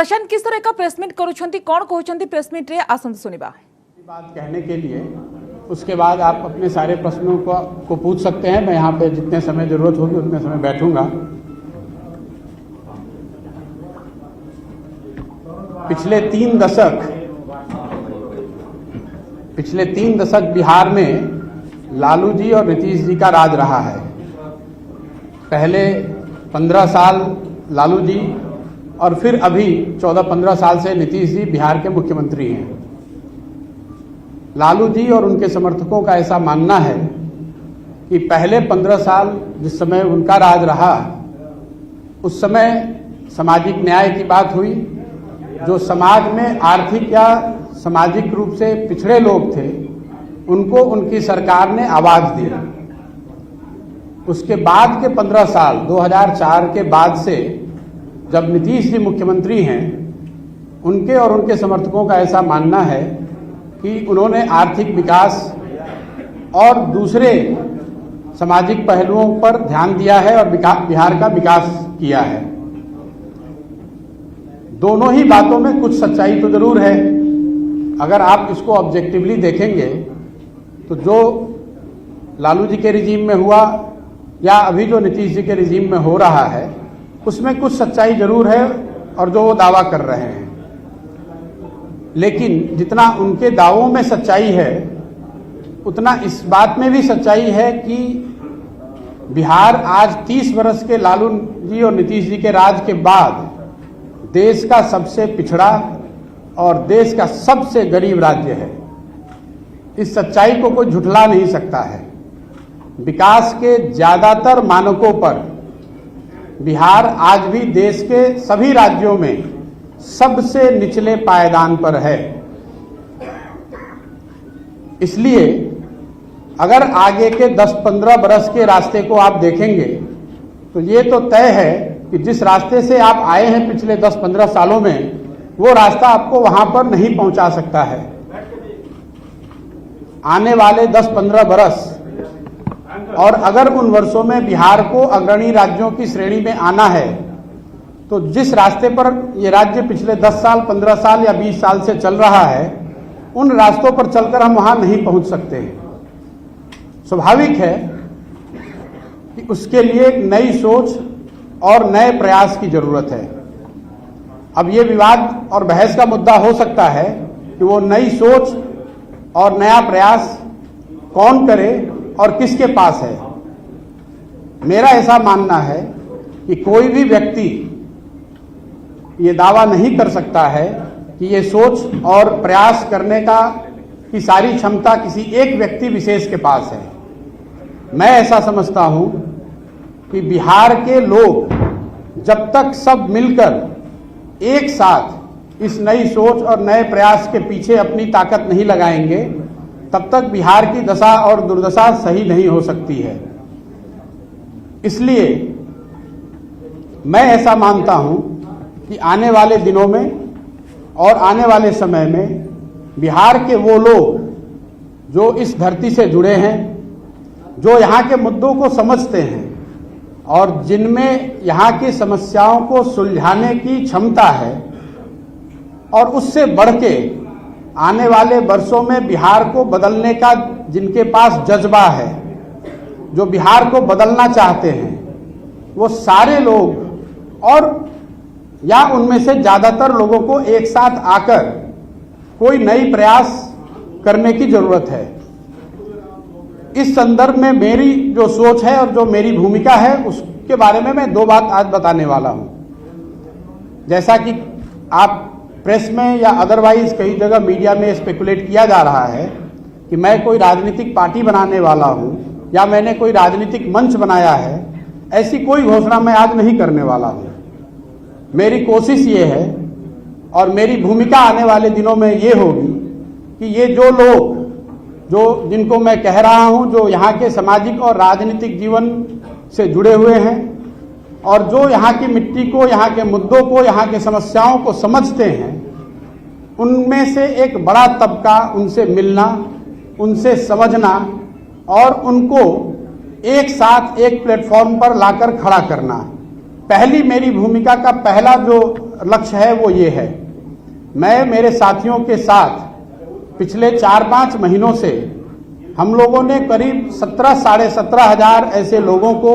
प्रशांत किस तरह का प्रेसमिट करुछंती कौन कहउछंती प्रेसमिट रे आसंत सुनिबा बात कहने के लिए उसके बाद आप अपने सारे प्रश्नों को पूछ सकते हैं। मैं यहाँ पे जितने समय जरूरत होगी उतने समय बैठूंगा। पिछले तीन दशक बिहार में लालू जी और नीतीश जी का राज रहा है। पहले 15 साल लालू जी और फिर अभी 14-15 साल से नीतीश जी बिहार के मुख्यमंत्री हैं। लालू जी और उनके समर्थकों का ऐसा मानना है कि पहले 15 साल जिस समय उनका राज रहा उस समय सामाजिक न्याय की बात हुई। जो समाज में आर्थिक या सामाजिक रूप से पिछड़े लोग थे उनको उनकी सरकार ने आवाज दी। उसके बाद के 15 साल 2004 के बाद से जब नीतीश जी मुख्यमंत्री हैं, उनके और उनके समर्थकों का ऐसा मानना है कि उन्होंने आर्थिक विकास और दूसरे सामाजिक पहलुओं पर ध्यान दिया है और बिहार का विकास किया है। दोनों ही बातों में कुछ सच्चाई तो जरूर है। अगर आप इसको ऑब्जेक्टिवली देखेंगे तो जो लालू जी के रिजीम में हुआ या अभी जो नीतीश जी के रिजीम में हो रहा है उसमें कुछ सच्चाई जरूर है और जो वो दावा कर रहे हैं। लेकिन जितना उनके दावों में सच्चाई है उतना इस बात में भी सच्चाई है कि बिहार आज 30 वर्ष के लालू जी और नीतीश जी के राज के बाद देश का सबसे पिछड़ा और देश का सबसे गरीब राज्य है। इस सच्चाई को कोई झुठला नहीं सकता है। विकास के ज्यादातर मानकों पर बिहार आज भी देश के सभी राज्यों में सबसे निचले पायदान पर है। इसलिए अगर आगे के 10-15 बरस के रास्ते को आप देखेंगे तो ये तो तय है कि जिस रास्ते से आप आए हैं पिछले 10-15 सालों में वो रास्ता आपको वहां पर नहीं पहुंचा सकता है। आने वाले 10-15 बरस और अगर उन वर्षों में बिहार को अग्रणी राज्यों की श्रेणी में आना है तो जिस रास्ते पर ये राज्य पिछले 10 साल 15 साल या 20 साल से चल रहा है उन रास्तों पर चलकर हम वहां नहीं पहुंच सकते। स्वाभाविक है कि उसके लिए एक नई सोच और नए प्रयास की जरूरत है। अब ये विवाद और बहस का मुद्दा हो सकता है कि वो नई सोच और नया प्रयास कौन करे और किसके पास है। मेरा ऐसा मानना है कि कोई भी व्यक्ति ये दावा नहीं कर सकता है कि ये सोच और प्रयास करने की सारी क्षमता किसी एक व्यक्ति विशेष के पास है। मैं ऐसा समझता हूं कि बिहार के लोग जब तक सब मिलकर एक साथ इस नई सोच और नए प्रयास के पीछे अपनी ताकत नहीं लगाएंगे तब तक बिहार की दशा और दुर्दशा सही नहीं हो सकती है। इसलिए मैं ऐसा मानता हूं कि आने वाले दिनों में और आने वाले समय में बिहार के वो लोग जो इस धरती से जुड़े हैं, जो यहाँ के मुद्दों को समझते हैं और जिनमें यहाँ की समस्याओं को सुलझाने की क्षमता है और उससे बढ़ के आने वाले वर्षों में बिहार को बदलने का जिनके पास जज्बा है, जो बिहार को बदलना चाहते हैं, वो सारे लोग और या उनमें से ज्यादातर लोगों को एक साथ आकर कोई नई प्रयास करने की जरूरत है। इस संदर्भ में मेरी जो सोच है और जो मेरी भूमिका है उसके बारे में मैं 2 बात आज बताने वाला हूं। जैसा कि आप प्रेस में या अदरवाइज कई जगह मीडिया में स्पेकुलेट किया जा रहा है कि मैं कोई राजनीतिक पार्टी बनाने वाला हूं या मैंने कोई राजनीतिक मंच बनाया है, ऐसी कोई घोषणा मैं आज नहीं करने वाला हूं। मेरी कोशिश ये है और मेरी भूमिका आने वाले दिनों में ये होगी कि ये जो लोग जिनको मैं कह रहा हूं, जो यहाँ के सामाजिक और राजनीतिक जीवन से जुड़े हुए हैं और जो यहाँ की मिट्टी को, यहाँ के मुद्दों को, यहाँ के समस्याओं को समझते हैं, उनमें से एक बड़ा तबका उनसे मिलना, उनसे समझना और उनको एक साथ एक प्लेटफॉर्म पर लाकर खड़ा करना, पहली मेरी भूमिका का पहला जो लक्ष्य है वो ये है, मैं मेरे साथियों के साथ पिछले 4-5 महीनों से हम लोगों ने करीब 17 साढ़े 17 हजार ऐसे लोगों को